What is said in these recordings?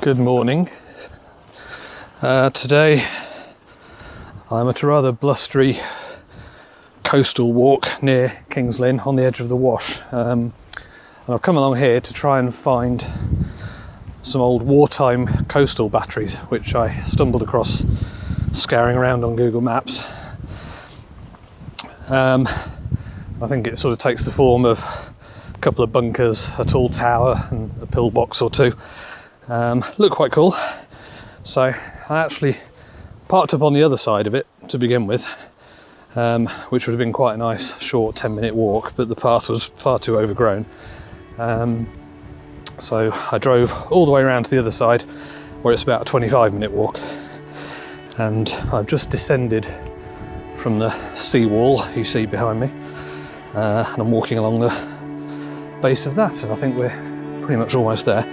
Good morning. Today I'm at a rather blustery coastal walk near Kings Lynn on the edge of the Wash, and I've come along here to try and find some old wartime coastal batteries which I stumbled across scouring around on Google Maps. I think it sort of takes the form of a couple of bunkers, a tall tower and a pillbox or two. Look quite cool. So I actually parked up on the other side of it to begin with, which would have been quite a nice short 10-minute walk, but the path was far too overgrown. So I drove all the way around to the other side where it's about a 25-minute walk, and I've just descended from the seawall you see behind me, and I'm walking along the base of that, and I think we're pretty much almost there.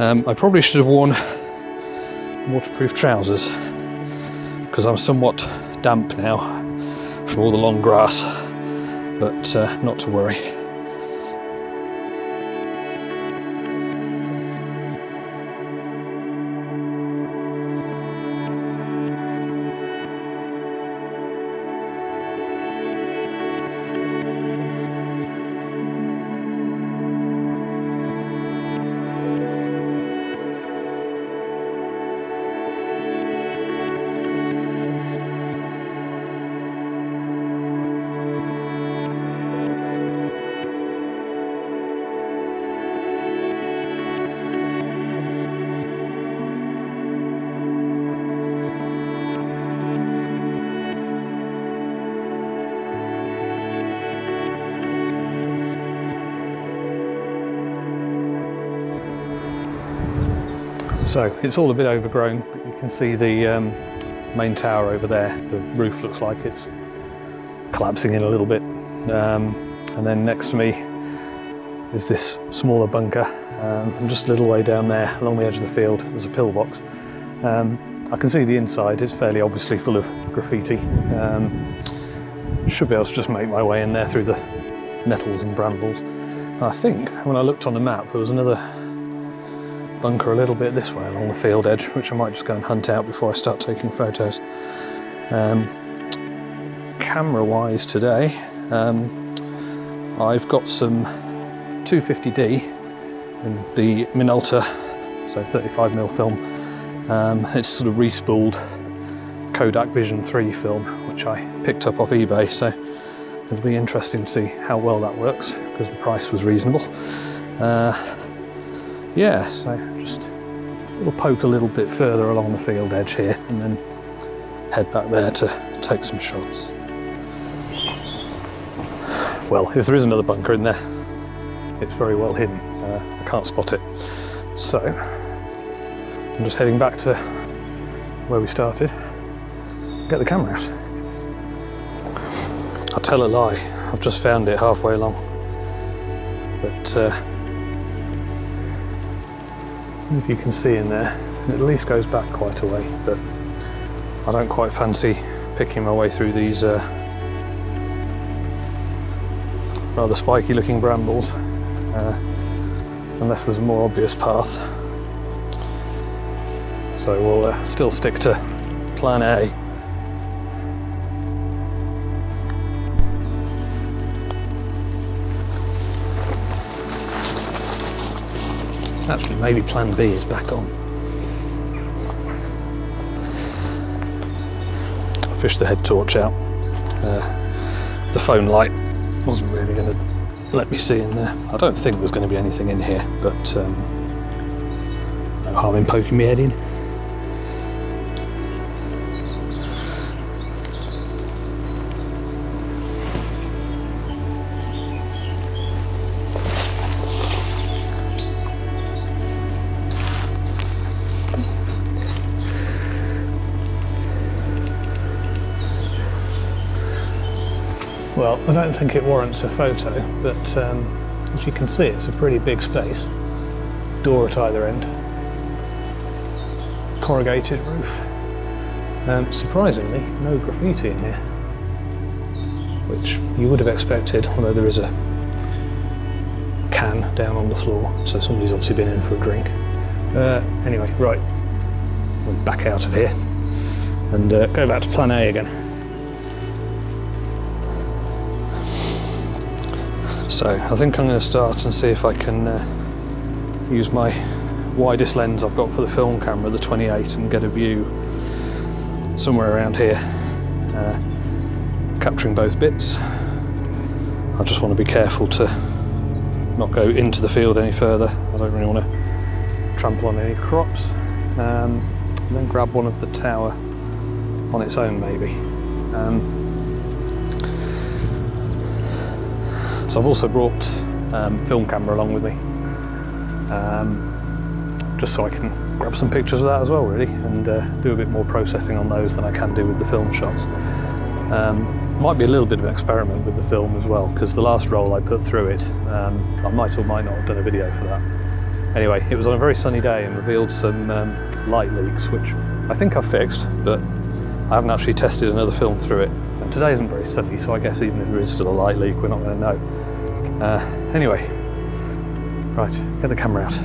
I probably should have worn waterproof trousers because I'm somewhat damp now from all the long grass, but not to worry. So it's all a bit overgrown, but you can see the main tower over there. The roof looks like it's collapsing in a little bit. And then next to me is this smaller bunker, and just a little way down there along the edge of the field there's a pillbox. I can see the inside, it's fairly obviously full of graffiti. Should be able to just make my way in there through the nettles and brambles. And I think when I looked on the map there was another bunker a little bit this way along the field edge, which I might just go and hunt out before I start taking photos. Camera wise today, I've got some 250D in the Minolta, so 35mm film. It's sort of respooled Kodak Vision 3 film, which I picked up off eBay, so it'll be interesting to see how well that works because the price was reasonable. Yeah, so just we'll poke a little bit further along the field edge here and then head back there to take some shots. Well, if there is another bunker in there, it's very well hidden. I can't spot it. So I'm just heading back to where we started. Get the camera out. I'll tell a lie, I've just found it halfway along. But if you can see in there, it at least goes back quite a way, but I don't quite fancy picking my way through these rather spiky looking brambles unless there's a more obvious path. So we'll still stick to plan A. Actually, maybe plan B is back on. I fished the head torch out. The phone light wasn't really going to let me see in there. I don't think there's going to be anything in here, but no harm in poking my head in. Well, I don't think it warrants a photo, but as you can see, it's a pretty big space. Door at either end. Corrugated roof. Surprisingly, no graffiti in here, which you would have expected, although there is a can down on the floor, so somebody's obviously been in for a drink. Anyway, right, we'll back out of here and go back to plan A again. So I think I'm going to start and see if I can use my widest lens I've got for the film camera, the 28, and get a view somewhere around here, capturing both bits. I just want to be careful to not go into the field any further. I don't really want to trample on any crops. And then grab one of the tower on its own, maybe. So I've also brought film camera along with me, just so I can grab some pictures of that as well, really, and do a bit more processing on those than I can do with the film shots. Might be a little bit of an experiment with the film as well, because the last roll I put through it, I might or might not have done a video for that. Anyway, it was on a very sunny day and revealed some light leaks, which I think I've fixed, but I haven't actually tested another film through it. And today isn't very sunny, so I guess even if there is still a light leak, we're not going to know. Anyway, right, get the camera out.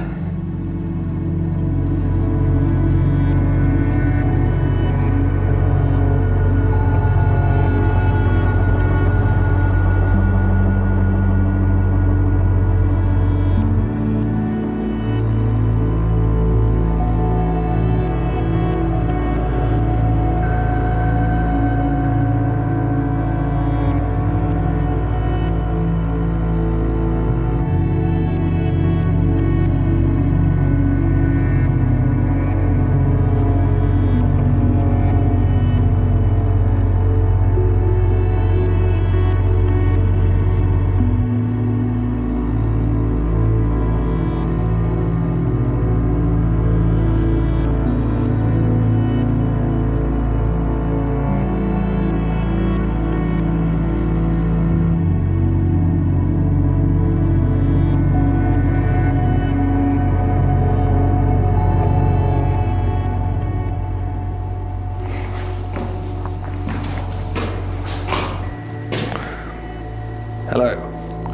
Hello.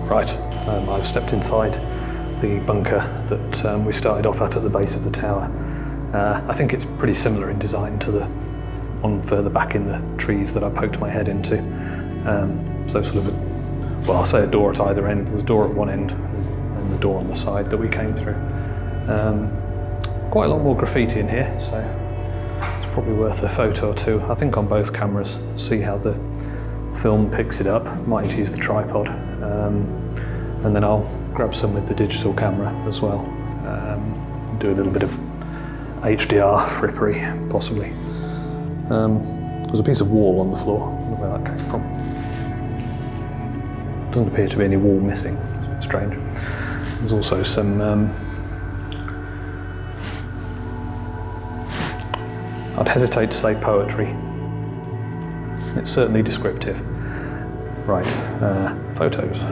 Right, I've stepped inside the bunker that we started off at the base of the tower. I think it's pretty similar in design to the one further back in the trees that I poked my head into. So sort of, well, I'll say a door at either end. There's a door at one end and the door on the side that we came through. Quite a lot more graffiti in here, so it's probably worth a photo or two, I think, on both cameras. See how the film picks it up. Might need to use the tripod, and then I'll grab some with the digital camera as well. Do a little bit of HDR frippery, possibly. There's a piece of wall on the floor. I don't know where that came from. Doesn't appear to be any wall missing. It's a bit strange. There's also some I'd hesitate to say poetry. It's certainly descriptive. Right, photos.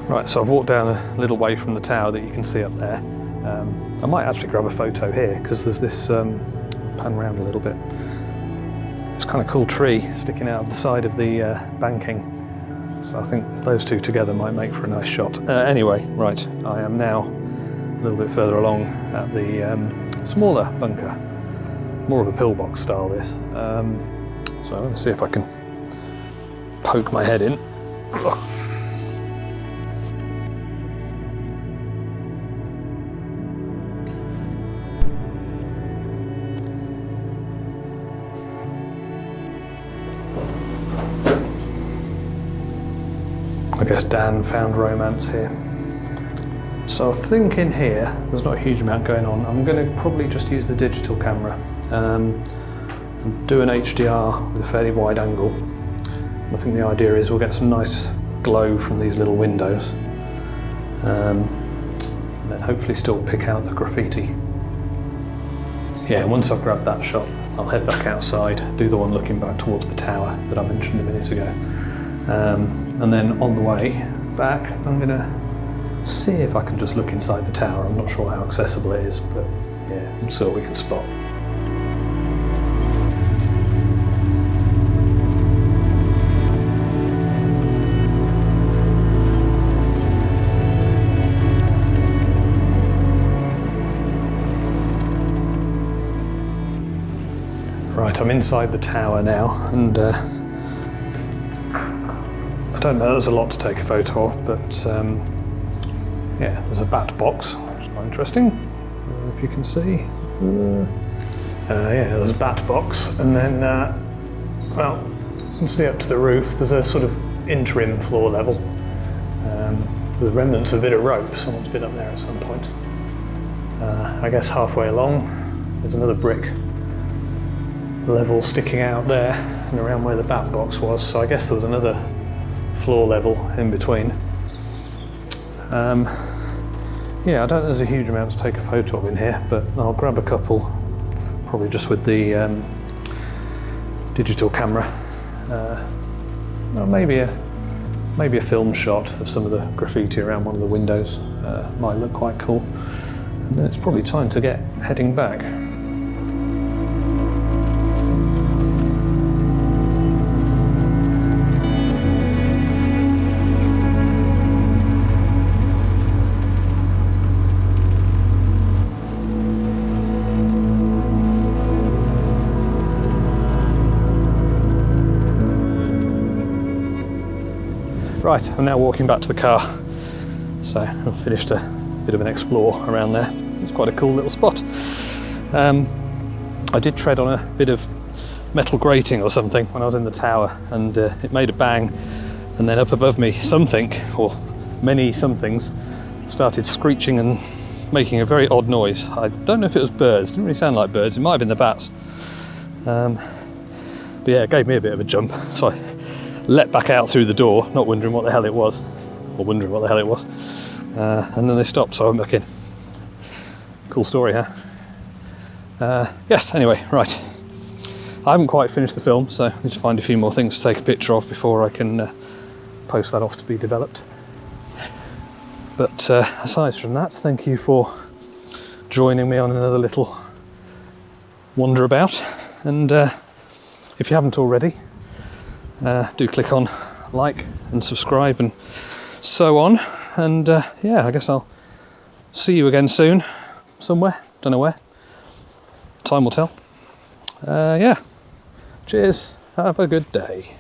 Right, so I've walked down a little way from the tower that you can see up there. I might actually grab a photo here because there's this, pan round a little bit, this kind of cool tree sticking out of the side of the banking. So I think those two together might make for a nice shot. Anyway, right, I am now a little bit further along at the smaller bunker. More of a pillbox style this. So I'm going to see if I can poke my head in. I guess Dan found romance here. So I think in here, there's not a huge amount going on. I'm going to probably just use the digital camera and do an HDR with a fairly wide angle. I think the idea is we'll get some nice glow from these little windows, and then hopefully still pick out the graffiti. Yeah, once I've grabbed that shot, I'll head back outside, do the one looking back towards the tower that I mentioned a minute ago. And then on the way back, I'm going to see if I can just look inside the tower. I'm not sure how accessible it is, but yeah, we'll see what we can spot. Right, I'm inside the tower now, and I don't know, there's a lot to take a photo of, but yeah, there's a bat box, which is quite interesting, if you can see. Yeah, there's a bat box, and then, well, you can see up to the roof, there's a sort of interim floor level, with remnants of a bit of rope. Someone's been up there at some point. I guess halfway along, there's another brick level sticking out there and around where the bat box was, so I guess there was another floor level in between. Yeah, I don't think there's a huge amount to take a photo of in here, but I'll grab a couple, probably just with the digital camera. Well, maybe a film shot of some of the graffiti around one of the windows might look quite cool. And then it's probably time to get heading back. Right, I'm now walking back to the car. So I've finished a bit of an explore around there. It's quite a cool little spot. I did tread on a bit of metal grating or something when I was in the tower, and it made a bang, and then up above me something, or many somethings, started screeching and making a very odd noise. I don't know if it was birds, it didn't really sound like birds, it might have been the bats. But yeah, it gave me a bit of a jump, so I let back out through the door, not wondering what the hell it was, and then they stopped, so I went back in. Cool story, huh? Yes, anyway, right. I haven't quite finished the film, so I need to find a few more things to take a picture of before I can post that off to be developed. But aside from that, thank you for joining me on another little wander about, and if you haven't already, do click on like and subscribe and so on, and yeah, I guess I'll see you again soon, somewhere, don't know where, time will tell. Yeah, cheers, have a good day.